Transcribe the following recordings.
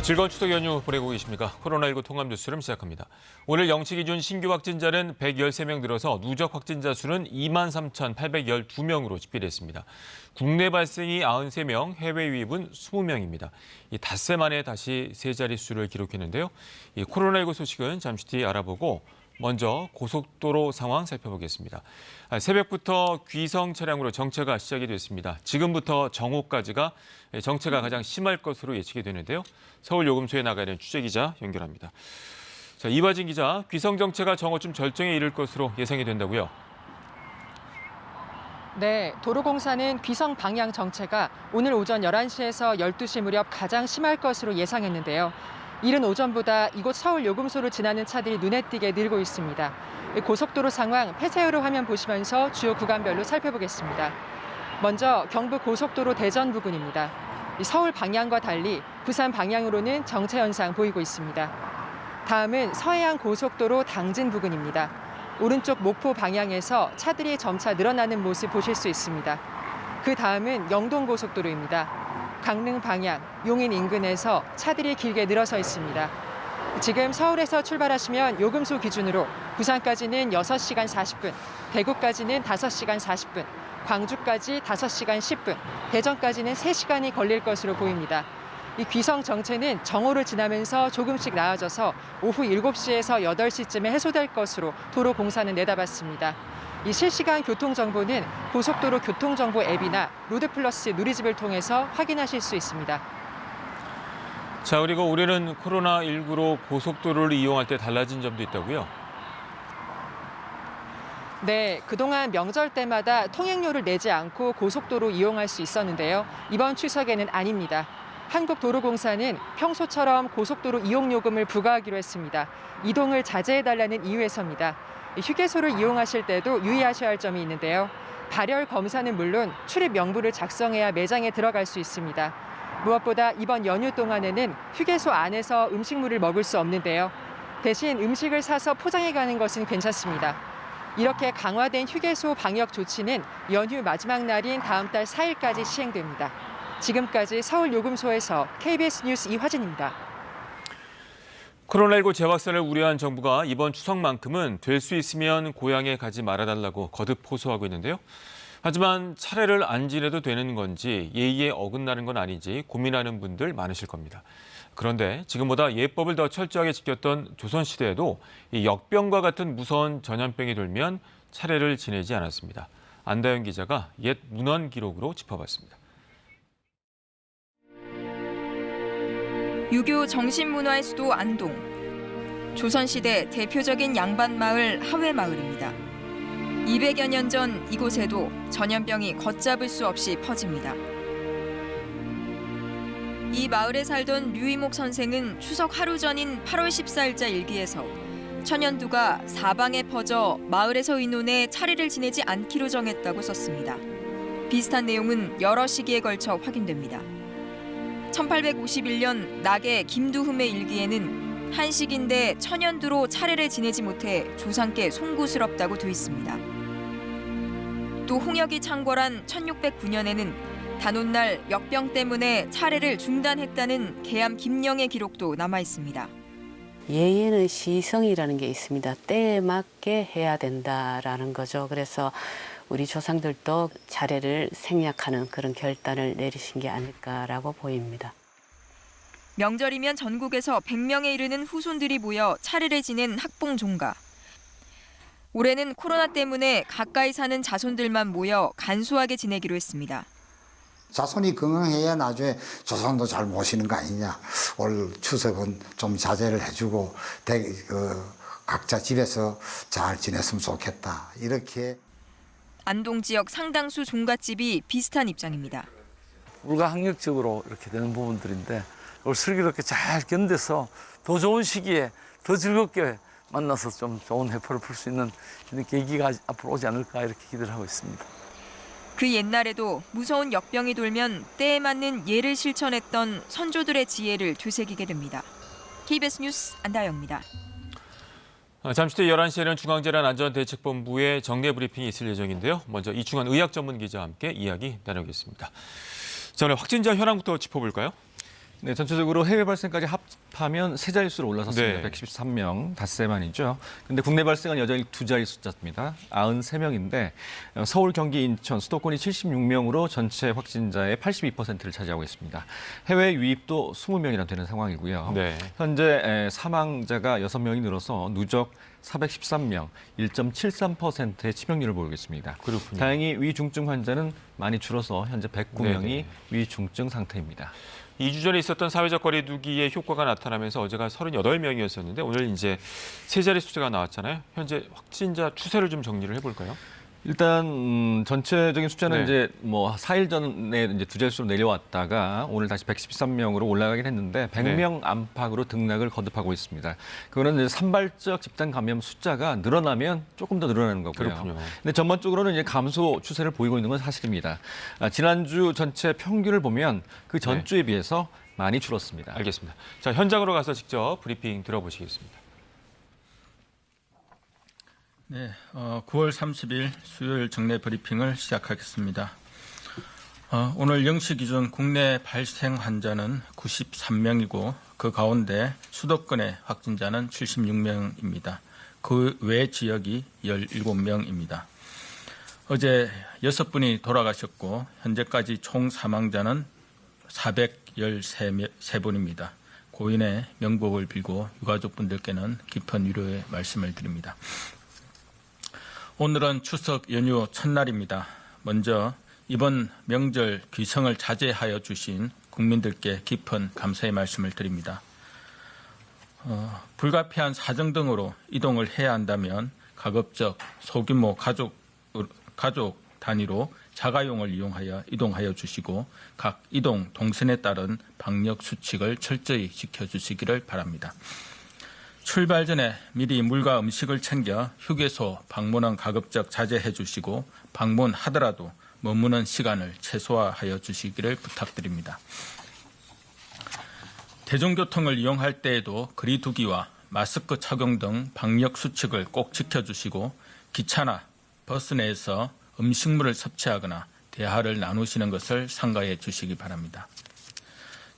즐거운 추석 연휴 보내고 계십니까? 코로나19 통합 뉴스룸 시작합니다. 오늘 0시 기준 신규 확진자는 113명 늘어서 누적 확진자 수는 23,812명으로 집계됐습니다. 국내 발생이 93명, 해외 유입은 20명입니다. 이 닷새 만에 다시 세 자릿수를 기록했는데요. 이 코로나19 소식은 잠시 뒤에 알아보고 먼저 고속도로 상황 살펴보겠습니다. 새벽부터 귀성 차량으로 정체가 시작이 됐습니다. 지금부터 정오까지가 정체가 가장 심할 것으로 예측이 되는데요. 서울 요금소에 나가 있는 취재기자 연결합니다. 자, 이화진 기자, 귀성 정체가 정오쯤 절정에 이를 것으로 예상이 된다고요? 네, 도로공사는 귀성 방향 정체가 오늘 오전 11시에서 12시 무렵 가장 심할 것으로 예상했는데요. 이른 오전보다 이곳 서울 요금소를 지나는 차들이 눈에 띄게 늘고 있습니다. 고속도로 상황 폐쇄호로 화면 보시면서 주요 구간별로 살펴보겠습니다. 먼저 경부 고속도로 대전 부근입니다. 서울 방향과 달리 부산 방향으로는 정체 현상 보이고 있습니다. 다음은 서해안 고속도로 당진 부근입니다. 오른쪽 목포 방향에서 차들이 점차 늘어나는 모습 보실 수 있습니다. 그 다음은 영동 고속도로입니다. 강릉 방향, 용인 인근에서 차들이 길게 늘어서 있습니다. 지금 서울에서 출발하시면 요금소 기준으로 부산까지는 6시간 40분, 대구까지는 5시간 40분, 광주까지 5시간 10분, 대전까지는 3시간이 걸릴 것으로 보입니다. 이 귀성 정체는 정오를 지나면서 조금씩 나아져서 오후 7시에서 8시쯤에 해소될 것으로 도로공사는 내다봤습니다. 이 실시간 교통정보는 고속도로 교통정보 앱이나 로드플러스 누리집을 통해서 확인하실 수 있습니다. 자, 그리고 올해는 코로나19로 고속도로를 이용할 때 달라진 점도 있다고요? 네, 그동안 명절 때마다 통행료를 내지 않고 고속도로 이용할 수 있었는데요. 이번 추석에는 아닙니다. 한국도로공사는 평소처럼 고속도로 이용요금을 부과하기로 했습니다. 이동을 자제해달라는 이유에서입니다. 휴게소를 이용하실 때도 유의하셔야 할 점이 있는데요. 발열 검사는 물론 출입 명부를 작성해야 매장에 들어갈 수 있습니다. 무엇보다 이번 연휴 동안에는 휴게소 안에서 음식물을 먹을 수 없는데요. 대신 음식을 사서 포장해 가는 것은 괜찮습니다. 이렇게 강화된 휴게소 방역 조치는 연휴 마지막 날인 다음 달 4일까지 시행됩니다. 지금까지 서울 요금소에서 KBS 뉴스 이화진입니다. 코로나19 재확산을 우려한 정부가 이번 추석만큼은 될 수 있으면 고향에 가지 말아달라고 거듭 호소하고 있는데요. 하지만 차례를 안 지내도 되는 건지 예의에 어긋나는 건 아닌지 고민하는 분들 많으실 겁니다. 그런데 지금보다 예법을 더 철저하게 지켰던 조선시대에도 이 역병과 같은 무서운 전염병이 돌면 차례를 지내지 않았습니다. 안다현 기자가 옛 문헌 기록으로 짚어봤습니다. 유교 정신문화의 수도 안동. 조선시대 대표적인 양반마을 하회마을입니다. 200여 년 전 이곳에도 전염병이 걷잡을 수 없이 퍼집니다. 이 마을에 살던 류이목 선생은 추석 하루 전인 8월 14일자 일기에서 천연두가 사방에 퍼져 마을에서 의논해 차례를 지내지 않기로 정했다고 썼습니다. 비슷한 내용은 여러 시기에 걸쳐 확인됩니다. 1851년 낙의 김두흠의 일기에는 한식인데 천연두로 차례를 지내지 못해 조상께 송구스럽다고 돼 있습니다. 또 홍역이 창궐한 1609년에는 단오날 역병 때문에 차례를 중단했다는 계암 김영의 기록도 남아 있습니다. 예의에는 시성이라는 게 있습니다. 때에 맞게 해야 된다라는 거죠. 그래서 우리 조상들도 차례를 생략하는 그런 결단을 내리신 게 아닐까라고 보입니다. 명절이면 전국에서 100명에 이르는 후손들이 모여 차례를 지낸 학봉 종가. 올해는 코로나 때문에 가까이 사는 자손들만 모여 간소하게 지내기로 했습니다. 자손이 건강해야 나중에 조상도 잘 모시는 거 아니냐. 올 추석은 좀 자제를 해주고 각자 집에서 잘 지냈으면 좋겠다. 이렇게. 안동 지역 상당수 종갓집이 비슷한 입장입니다. 불가항력적으로 이렇게 되는 부분들인데 이걸 슬기롭게 잘 견뎌서 더 좋은 시기에 더 즐겁게 만나서 좀 좋은 회포를 풀 수 있는 이런 계기가 앞으로 오지 않을까 이렇게 기대를 하고 있습니다. 그 옛날에도 무서운 역병이 돌면 때에 맞는 예를 실천했던 선조들의 지혜를 되새기게 됩니다. KBS 뉴스 안다영입니다. 잠시 뒤 11시에는 중앙재난안전대책본부의 정례 브리핑이 있을 예정인데요. 먼저 이충환 의학전문기자와 함께 이야기 나누겠습니다. 자, 오늘 확진자 현황부터 짚어볼까요? 네, 전체적으로 해외 발생까지 합하면 세 자릿수로 올라섰습니다. 네. 113명, 닷새만이죠. 근데 국내 발생은 여전히 두 자릿 숫자입니다. 93명인데 서울, 경기, 인천, 수도권이 76명으로 전체 확진자의 82%를 차지하고 있습니다. 해외 유입도 20명이나 되는 상황이고요. 네. 현재 사망자가 6명이 늘어서 누적 413명, 1.73%의 치명률을 보이고 있습니다. 그렇군요. 다행히 위중증 환자는 많이 줄어서 현재 109명이 네네. 위중증 상태입니다. 2주 전에 있었던 사회적 거리 두기의 효과가 나타나면서 어제가 38명이었었는데 오늘 이제 세 자리 숫자가 나왔잖아요. 현재 확진자 추세를 좀 정리를 해볼까요? 일단 전체적인 숫자는 네. 이제 뭐 4일 전에 이제 두 자릿수로 내려왔다가 오늘 다시 113명으로 올라가긴 했는데 100명 안팎으로 등락을 거듭하고 있습니다. 그거는 이제 산발적 집단 감염 숫자가 늘어나면 조금 더 늘어나는 거고요. 그렇군요. 근데 전반적으로는 이제 감소 추세를 보이고 있는 건 사실입니다. 지난주 전체 평균을 보면 그 전주에 비해서 많이 줄었습니다. 알겠습니다. 자, 현장으로 가서 직접 브리핑 들어보시겠습니다. 네, 9월 30일 수요일 정례 브리핑을 시작하겠습니다. 오늘 0시 기준 국내 발생 환자는 93명이고 그 가운데 수도권의 확진자는 76명입니다. 그 외 지역이 17명입니다. 어제 6분이 돌아가셨고 현재까지 총 사망자는 413분입니다. 고인의 명복을 빌고 유가족분들께는 깊은 위로의 말씀을 드립니다. 오늘은 추석 연휴 첫날입니다. 먼저 이번 명절 귀성을 자제하여 주신 국민들께 깊은 감사의 말씀을 드립니다. 불가피한 사정 등으로 이동을 해야 한다면 가급적 소규모 가족 단위로 자가용을 이용하여 이동하여 주시고 각 이동 동선에 따른 방역 수칙을 철저히 지켜주시기를 바랍니다. 출발 전에 미리 물과 음식을 챙겨 휴게소 방문은 가급적 자제해 주시고 방문하더라도 머무는 시간을 최소화하여 주시기를 부탁드립니다. 대중교통을 이용할 때에도 거리두기와 마스크 착용 등 방역 수칙을 꼭 지켜주시고 기차나 버스 내에서 음식물을 섭취하거나 대화를 나누시는 것을 삼가해 주시기 바랍니다.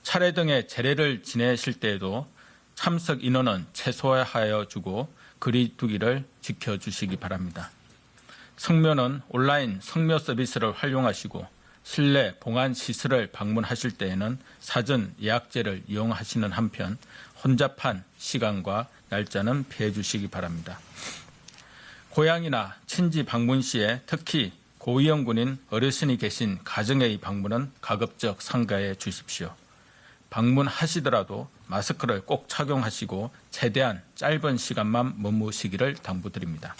차례 등의 제례를 지내실 때에도 참석 인원은 최소화하여 주고 거리두기를 지켜주시기 바랍니다. 성묘는 온라인 성묘 서비스를 활용하시고 실내 봉안 시설을 방문하실 때에는 사전 예약제를 이용하시는 한편 혼잡한 시간과 날짜는 피해 주시기 바랍니다. 고향이나 친지 방문 시에 특히 고위험군인 어르신이 계신 가정의 방문은 가급적 삼가해 주십시오. 방문하시더라도 마스크를 꼭 착용하시고 최대한 짧은 시간만 머무시기를 당부드립니다.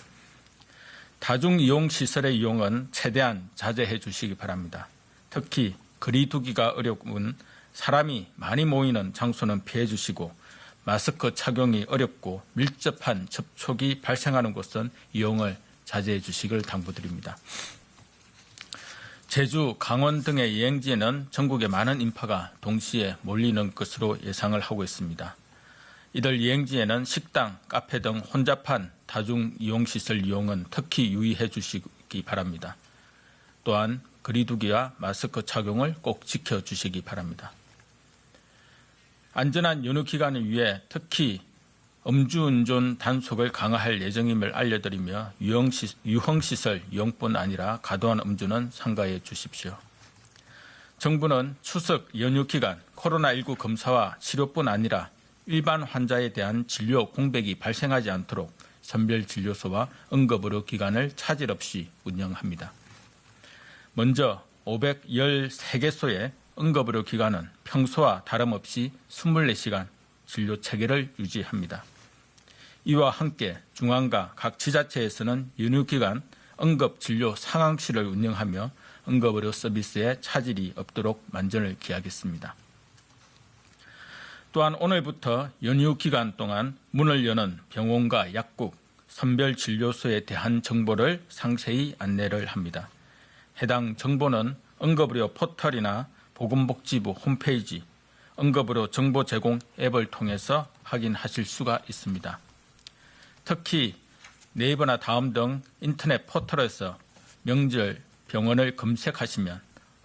다중이용시설의 이용은 최대한 자제해 주시기 바랍니다. 특히 거리두기가 어려운 사람이 많이 모이는 장소는 피해 주시고 마스크 착용이 어렵고 밀접한 접촉이 발생하는 곳은 이용을 자제해 주시길 당부드립니다. 제주, 강원 등의 여행지에는 전국에 많은 인파가 동시에 몰리는 것으로 예상을 하고 있습니다. 이들 여행지에는 식당, 카페 등 혼잡한 다중이용시설 이용은 특히 유의해 주시기 바랍니다. 또한 거리두기와 마스크 착용을 꼭 지켜주시기 바랍니다. 안전한 연휴 기간을 위해 특히 음주운전 단속을 강화할 예정임을 알려드리며 유흥시설 이용뿐 아니라 과도한 음주는 삼가해 주십시오. 정부는 추석 연휴 기간 코로나19 검사와 치료뿐 아니라 일반 환자에 대한 진료 공백이 발생하지 않도록 선별진료소와 응급의료기관을 차질 없이 운영합니다. 먼저 513개소의 응급의료기관은 평소와 다름없이 24시간 진료 체계를 유지합니다. 이와 함께 중앙과 각 지자체에서는 연휴 기간 응급진료 상황실을 운영하며 응급의료 서비스에 차질이 없도록 만전을 기하겠습니다. 또한 오늘부터 연휴 기간 동안 문을 여는 병원과 약국, 선별진료소에 대한 정보를 상세히 안내를 합니다. 해당 정보는 응급의료 포털이나 보건복지부 홈페이지, 응급의료 정보 제공 앱을 통해서 확인하실 수가 있습니다. 특히 네이버나 다음 등 인터넷 포털에서 명절 병원을 검색하시면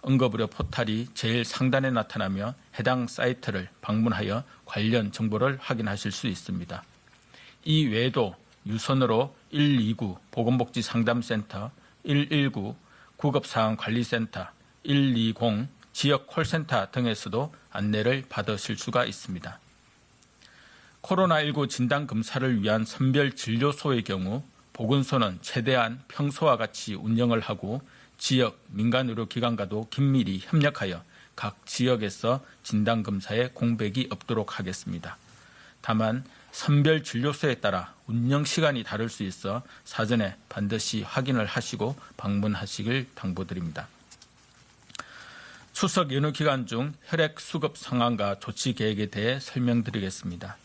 응급의료 포탈이 제일 상단에 나타나며 해당 사이트를 방문하여 관련 정보를 확인하실 수 있습니다. 이 외에도 유선으로 129 보건복지상담센터, 119 구급상황관리센터, 120 지역 콜센터 등에서도 안내를 받으실 수가 있습니다. 코로나19 진단검사를 위한 선별진료소의 경우 보건소는 최대한 평소와 같이 운영을 하고 지역 민간의료기관과도 긴밀히 협력하여 각 지역에서 진단검사에 공백이 없도록 하겠습니다. 다만 선별진료소에 따라 운영 시간이 다를 수 있어 사전에 반드시 확인을 하시고 방문하시길 당부드립니다. 추석 연휴 기간 중 혈액 수급 상황과 조치 계획에 대해 설명드리겠습니다.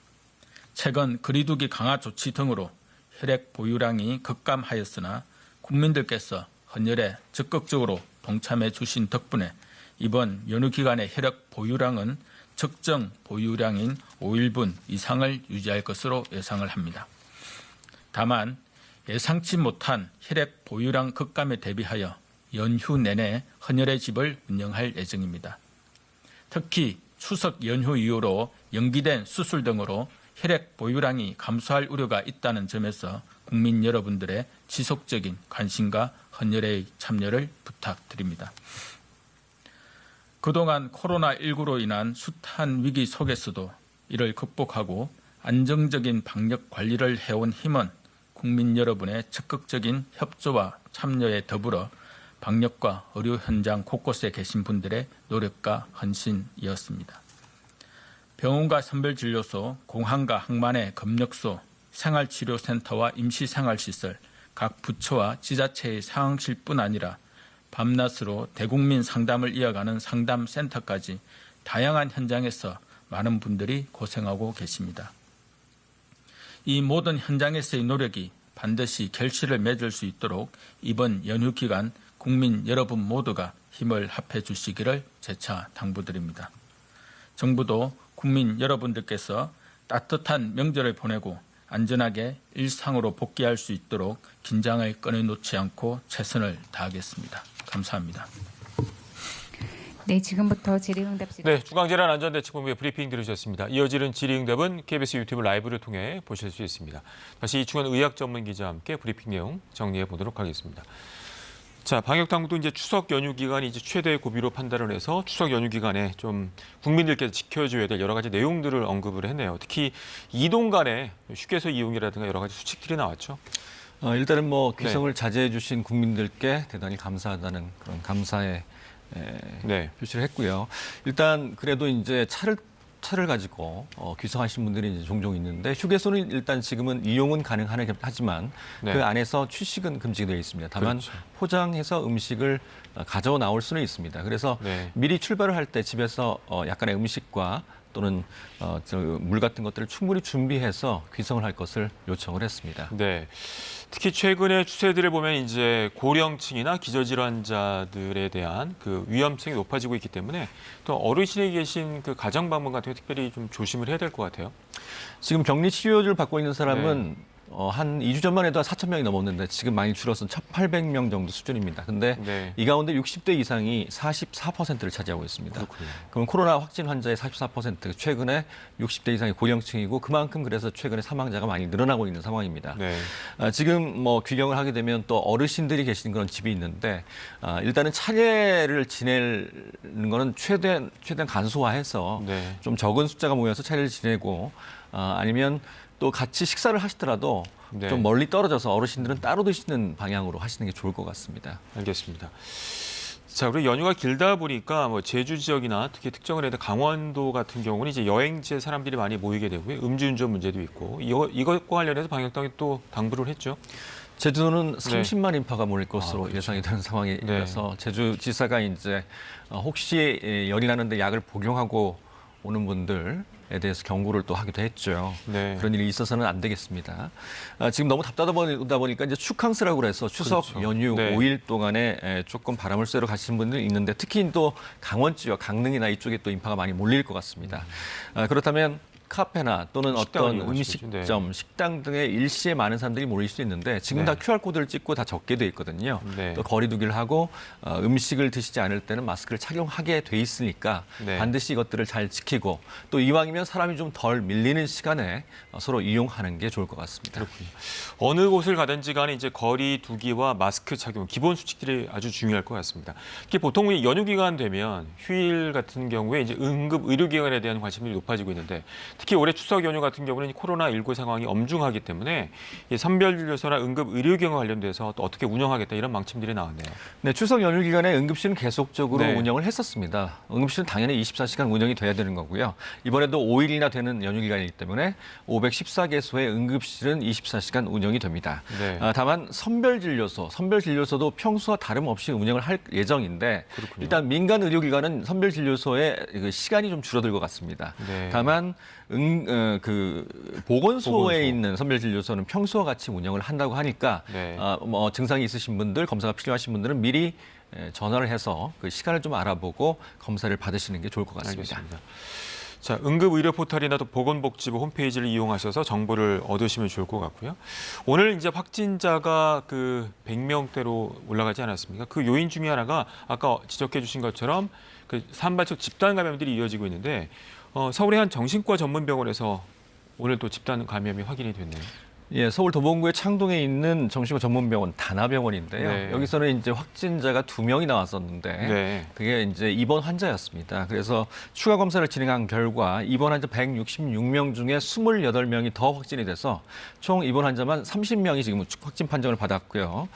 최근 거리두기 강화 조치 등으로 혈액 보유량이 급감하였으나 국민들께서 헌혈에 적극적으로 동참해 주신 덕분에 이번 연휴 기간의 혈액 보유량은 적정 보유량인 5일분 이상을 유지할 것으로 예상을 합니다. 다만 예상치 못한 혈액 보유량 급감에 대비하여 연휴 내내 헌혈의 집을 운영할 예정입니다. 특히 추석 연휴 이후로 연기된 수술 등으로 혈액 보유량이 감소할 우려가 있다는 점에서 국민 여러분들의 지속적인 관심과 헌혈의 참여를 부탁드립니다. 그동안 코로나19로 인한 숱한 위기 속에서도 이를 극복하고 안정적인 방역 관리를 해온 힘은 국민 여러분의 적극적인 협조와 참여에 더불어 방역과 의료 현장 곳곳에 계신 분들의 노력과 헌신이었습니다. 병원과 선별진료소, 공항과 항만의 검역소, 생활치료센터와 임시생활시설, 각 부처와 지자체의 상황실뿐 아니라 밤낮으로 대국민 상담을 이어가는 상담센터까지 다양한 현장에서 많은 분들이 고생하고 계십니다. 이 모든 현장에서의 노력이 반드시 결실을 맺을 수 있도록 이번 연휴 기간 국민 여러분 모두가 힘을 합해 주시기를 재차 당부드립니다. 정부도 국민 여러분들께서 따뜻한 명절을 보내고 안전하게 일상으로 복귀할 수 있도록 긴장을 꺼내놓지 않고 최선을 다하겠습니다. 감사합니다. 네, 지금부터 질의응답 네, 중앙재난안전대책본부의 브리핑 들으셨습니다. 이어지는 질의응답은 KBS 유튜브 라이브를 통해 보실 수 있습니다. 다시 이충원 의학전문기자와 함께 브리핑 내용 정리해 보도록 하겠습니다. 자, 방역당국도 이제 추석 연휴 기간이 이제 최대 고비로 판단을 해서 추석 연휴 기간에 좀 국민들께서 지켜줘야 될 여러 가지 내용들을 언급을 했네요. 특히 이동 간의 휴게소 이용이라든가 여러 가지 수칙들이 나왔죠. 일단은 뭐 귀성을 자제해 주신 국민들께 대단히 감사하다는 그런 감사의 표시를 했고요. 일단 그래도 이제 차를 가지고 귀성하신 분들이 이제 종종 있는데 휴게소는 일단 지금은 이용은 가능하지만 그 안에서 취식은 금지되어 있습니다. 다만 포장해서 음식을 가져 나올 수는 있습니다. 그래서 미리 출발을 할 때 집에서 약간의 음식과 또는 물 같은 것들을 충분히 준비해서 귀성을 할 것을 요청을 했습니다. 네. 특히 최근의 추세들을 보면 이제 고령층이나 기저질환자들에 대한 그 위험성이 높아지고 있기 때문에 또 어르신이 계신 그 가정 방문 같은 거 특별히 좀 조심을 해야 될 것 같아요. 지금 격리 치료를 받고 있는 사람은 한 2주 전만 해도 4,000명이 넘었는데 지금 많이 줄어서 1,800명 정도 수준입니다. 근데 이 가운데 60대 이상이 44%를 차지하고 있습니다. 그렇군요. 그럼 코로나 확진 환자의 44%, 최근에 60대 이상이 고령층이고 그만큼 그래서 최근에 사망자가 많이 늘어나고 있는 상황입니다. 지금 뭐 귀경을 하게 되면 또 어르신들이 계시는 그런 집이 있는데 일단은 차례를 지내는 거는 최대한 간소화해서 좀 적은 숫자가 모여서 차례를 지내고 아니면 또 같이 식사를 하시더라도 좀 멀리 떨어져서 어르신들은 따로 드시는 방향으로 하시는 게 좋을 것 같습니다. 알겠습니다. 자, 그리고 연휴가 길다 보니까 뭐 제주 지역이나 특히 특정을 해야 돼 강원도 같은 경우는 이제 여행지에 사람들이 많이 모이게 되고요. 음주운전 문제도 있고 이것과 관련해서 방역당이 또 당부를 했죠. 제주도는 30만 인파가 몰릴 것으로 예상이 되는 상황이라서 제주지사가 이제 혹시 열이 나는데 약을 복용하고 오는 분들에 대해서 경고를 또 하기도 했죠. 그런 일이 있어서는 안 되겠습니다. 지금 너무 답답하다 보니까 이제 축항스라고 해서 추석 연휴 5일 동안에 조금 바람을 쐬러 가시는 분들이 있는데 특히 또 강원 지역, 강릉이나 이쪽에 또 인파가 많이 몰릴 것 같습니다. 그렇다면 카페나 또는 식당을 어떤 이용하실 수 있죠. 음식점, 식당 등의 일시에 많은 사람들이 몰릴 수 있는데 지금 네. 다 QR코드를 찍고 다 적게 돼 있거든요. 네. 또 거리 두기를 하고 음식을 드시지 않을 때는 마스크를 착용하게 돼 있으니까 네. 반드시 이것들을 잘 지키고 또 이왕이면 사람이 좀 덜 밀리는 시간에 서로 이용하는 게 좋을 것 같습니다. 그렇군요. 어느 곳을 가든지 간에 이제 거리 두기와 마스크 착용, 기본 수칙들이 아주 중요할 것 같습니다. 특히 보통 연휴 기간 되면 휴일 같은 경우에 이제 응급 의료기관에 대한 관심이 높아지고 있는데 특히 올해 추석 연휴 같은 경우는 코로나19 상황이 엄중하기 때문에 이 선별진료소나 응급 의료기관 관련돼서 또 어떻게 운영하겠다 이런 망침들이 나왔네요. 네, 추석 연휴 기간에 응급실은 계속적으로 네. 운영을 했었습니다. 응급실은 당연히 24시간 운영이 돼야 되는 거고요. 이번에도 5일이나 되는 연휴 기간이기 때문에 514개소의 응급실은 24시간 운영이 됩니다. 네. 다만 선별진료소도 평소와 다름없이 운영을 할 예정인데 그렇군요. 일단 민간 의료기관은 선별진료소의 그 시간이 좀 줄어들 것 같습니다. 네. 다만 보건소에 보건소. 있는 선별진료소는 평소와 같이 운영을 한다고 하니까 네. 증상이 있으신 분들, 검사가 필요하신 분들은 미리 전화를 해서 그 시간을 좀 알아보고 검사를 받으시는 게 좋을 것 같습니다. 알겠습니다. 자, 응급의료 포털이나 또 보건복지부 홈페이지를 이용하셔서 정보를 얻으시면 좋을 것 같고요. 오늘 이제 확진자가 그 100명대로 올라가지 않았습니까? 그 요인 중에 하나가 아까 지적해 주신 것처럼 그 산발적 집단 감염들이 이어지고 있는데 서울의 한 정신과 전문병원에서 오늘 또 집단 감염이 확인이 됐네요. 예, 서울 도봉구의 창동에 있는 정신과 전문병원 다나병원인데요. 네. 여기서는 이제 확진자가 2명이 나왔었는데 네. 그게 이제 입원 환자였습니다. 그래서 추가 검사를 진행한 결과 입원 환자 166명 중에 28명이 더 확진이 돼서 총 입원 환자만 30명이 지금 확진 판정을 받았고요.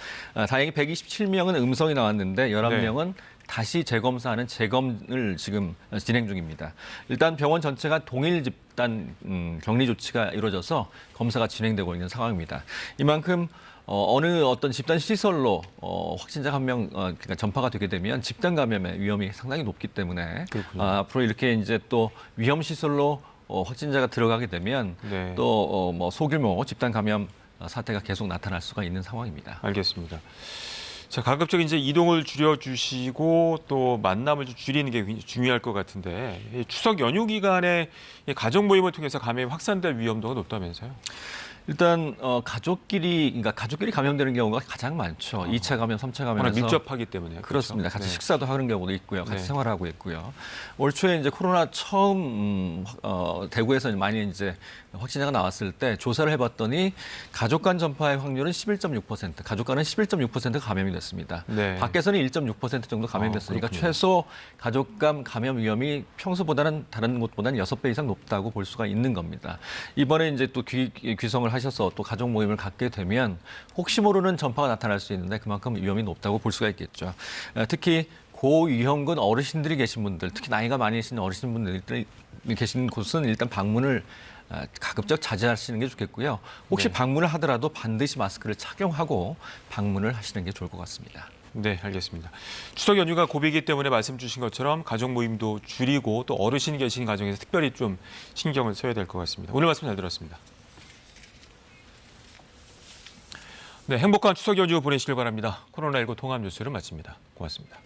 다행히 127명은 음성이 나왔는데 11명은 다시 재검사하는 재검을 지금 진행 중입니다. 일단 병원 전체가 동일 집단 격리 조치가 이루어져서 검사가 진행되고 있는 상황입니다. 이만큼 어느 어떤 집단 시설로 확진자 한 명 그러니까 전파가 되게 되면 집단 감염의 위험이 상당히 높기 때문에 앞으로 이렇게 이제 또 위험 시설로 확진자가 들어가게 되면 네. 또 소규모 집단 감염 사태가 계속 나타날 수가 있는 상황입니다. 알겠습니다. 자, 가급적 이제 이동을 줄여주시고 또 만남을 좀 줄이는 게 굉장히 중요할 것 같은데 이 추석 연휴 기간에 이 가족 모임을 통해서 감염이 확산될 위험도가 높다면서요? 일단 가족끼리 감염되는 경우가 가장 많죠. 2차 감염, 3차 워낙 감염에서 밀접하기 때문에 그렇습니다. 같이 네. 식사도 하는 경우도 있고요. 같이 네. 생활하고 있고요. 올 초에 이제 코로나 처음 대구에서 많이 이제 확진자가 나왔을 때 조사를 해봤더니 가족 간 전파의 확률은 11.6%, 가족 간은 11.6%가 감염이 됐습니다. 네. 밖에서는 1.6% 정도 감염됐으니까 그렇군요. 최소 가족 간 감염 위험이 평소보다는 다른 곳보다는 6배 이상 높다고 볼 수가 있는 겁니다. 이번에 이제 또 귀성을 하셔서 또 가족 모임을 갖게 되면 혹시 모르는 전파가 나타날 수 있는데 그만큼 위험이 높다고 볼 수가 있겠죠. 특히 고위험군 어르신들이 계신 분들, 특히 나이가 많이 드신 어르신분들이 계신 곳은 일단 방문을 가급적 자제하시는 게 좋겠고요. 혹시 네. 방문을 하더라도 반드시 마스크를 착용하고 방문을 하시는 게 좋을 것 같습니다. 네, 알겠습니다. 추석 연휴가 고비이기 때문에 말씀 주신 것처럼 가족 모임도 줄이고 또 어르신이 계신 가정에서 특별히 좀 신경을 써야 될 것 같습니다. 오늘 말씀 잘 들었습니다. 네, 행복한 추석 연휴 보내시길 바랍니다. 코로나19 통합 뉴스를 마칩니다. 고맙습니다.